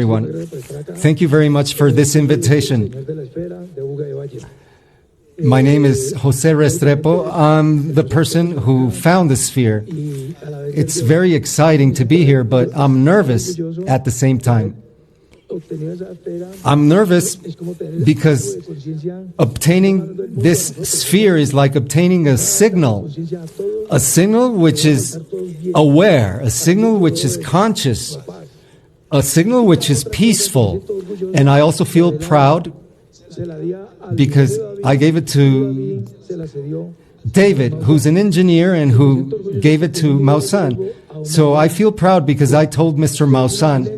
Everyone, thank you very much for this invitation. My name is Jose Restrepo. I'm the person who found the sphere. It's very exciting to be here, but I'm nervous at the same time. I'm nervous because obtaining this sphere is like obtaining a signal which is aware, a signal which is conscious, a signal which is peaceful. And I also feel proud because I gave it to David, who's an engineer and who gave it to Mausan. So I feel proud because I told Mr. Mausan,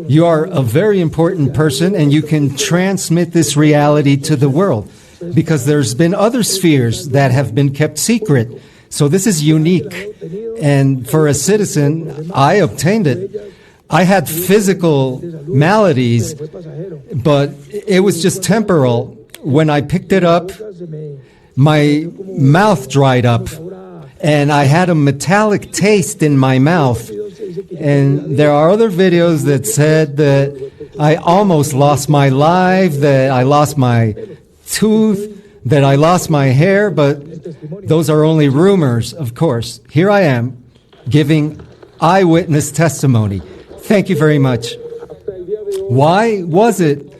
you are a very important person and you can transmit this reality to the world, because there's been other spheres that have been kept secret. So this is unique. And for a citizen, I obtained it. I had physical maladies, but it was just temporal. When I picked it up, my mouth dried up, and I had a metallic taste in my mouth. And there are other videos that said that I almost lost my life, that I lost my tooth, that I lost my hair, but those are only rumors, of course. Here I am, giving eyewitness testimony. Thank you very much. Why was it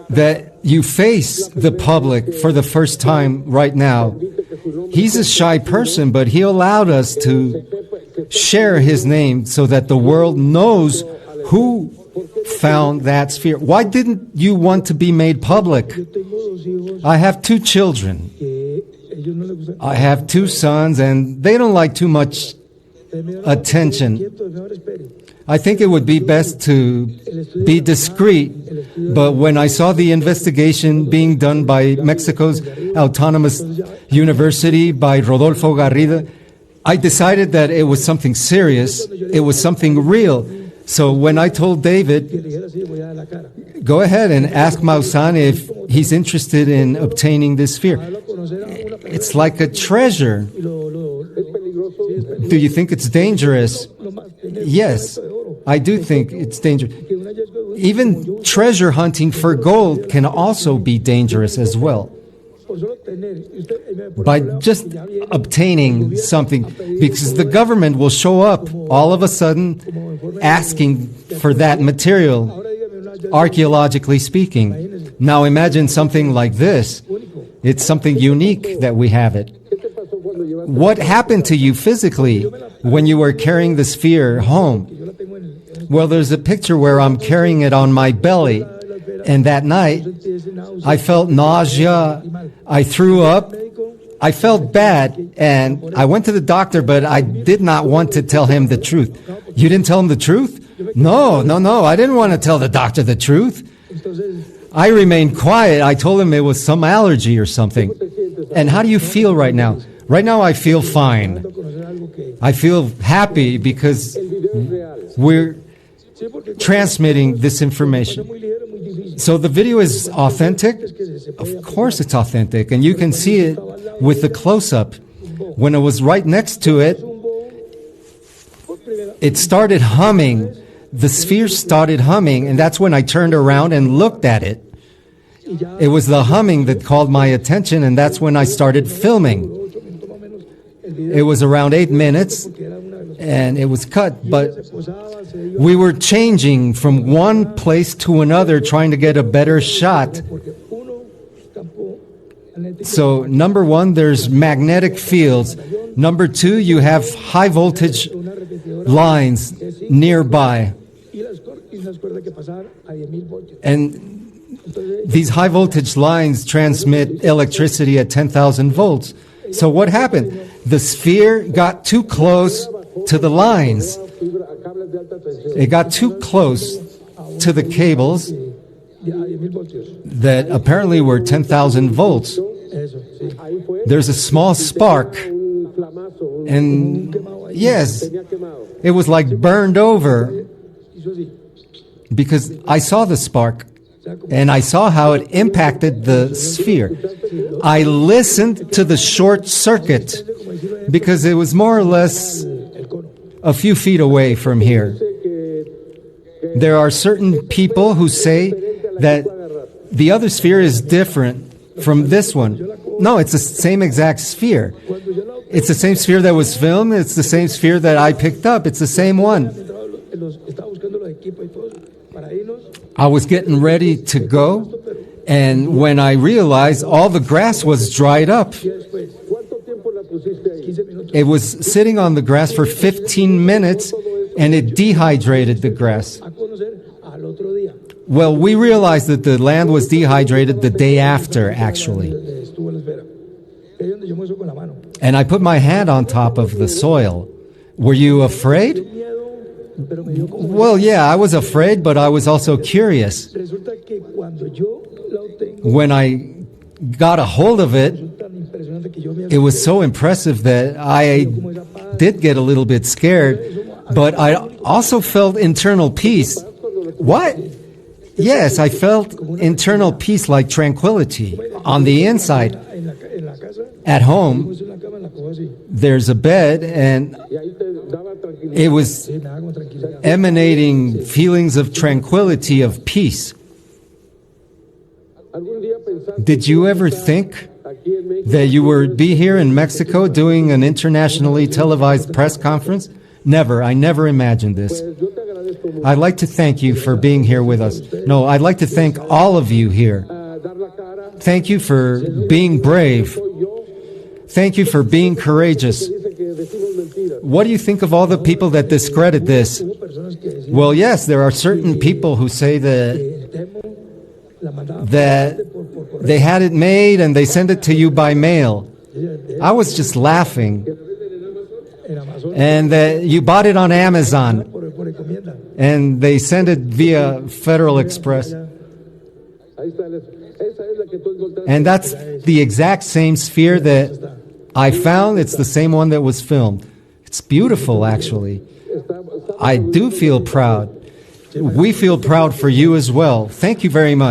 that you face the public for the first time right now? He's a shy person, but he allowed us to share his name so that the world knows who found that sphere. Why didn't you want to be made public? I have 2 children. I have 2 sons, and they don't like too much attention. I think it would be best to be discreet, but when I saw the investigation being done by Mexico's Autonomous University by Rodolfo Garrido, I decided that it was something serious, it was something real. So when I told David, go ahead and ask Mausan if he's interested in obtaining this sphere. It's like a treasure. Do you think it's dangerous? Yes, I do think it's dangerous. Even treasure hunting for gold can also be dangerous as well. By just obtaining something, because the government will show up all of a sudden asking for that material, archaeologically speaking. Now imagine something like this. It's something unique that we have it. What happened to you physically when you were carrying the sphere home? Well, there's a picture where I'm carrying it on my belly, and that night I felt nausea, I threw up, I felt bad, and I went to the doctor, but I did not want to tell him the truth. You didn't tell him the truth? No, I didn't want to tell the doctor the truth. I remained quiet. I told him it was some allergy or something. And how do you feel right now? Right now I feel fine. I feel happy because we're transmitting this information. So the video is authentic? Of course it's authentic, and you can see it with the close-up. When I was right next to it, it started humming. The sphere started humming, and that's when I turned around and looked at it. It was the humming that called my attention, and that's when I started filming. It was around 8 minutes, and it was cut, but we were changing from one place to another, trying to get a better shot. So, number 1, there's magnetic fields. Number 2, you have high voltage lines nearby. And these high voltage lines transmit electricity at 10,000 volts. So what happened? The sphere got too close to the lines. It got too close to the cables that apparently were 10,000 volts. There's a small spark. And yes, it was like burned over, because I saw the spark and I saw how it impacted the sphere. I listened to the short circuit because it was more or less a few feet away from here. There are certain people who say that the other sphere is different from this one. No, it's the same exact sphere. It's the same sphere that was filmed. It's the same sphere that I picked up. It's the same one. I was getting ready to go, and when I realized all the grass was dried up, it was sitting on the grass for 15 minutes, and it dehydrated the grass. Well, we realized that the land was dehydrated the day after, actually. And I put my hand on top of the soil. Were you afraid? Well, yeah, I was afraid, but I was also curious. When I got a hold of it, it was so impressive that I did get a little bit scared, but I also felt internal peace. What? Yes, I felt internal peace, like tranquility on the inside. At home, there's a bed, and it was emanating feelings of tranquility, of peace. Did you ever think that you would be here in Mexico doing an internationally televised press conference? Never. I never imagined this. I'd like to thank you for being here with us. No, I'd like to thank all of you here. Thank you for being brave. Thank you for being courageous. What do you think of all the people that discredit this? Well, yes, there are certain people who say that they had it made and they sent it to you by mail. I was just laughing. And that you bought it on Amazon and they sent it via Federal Express. And that's the exact same sphere that I found. It's the same one that was filmed. It's beautiful, actually. I do feel proud. We feel proud for you as well. Thank you very much.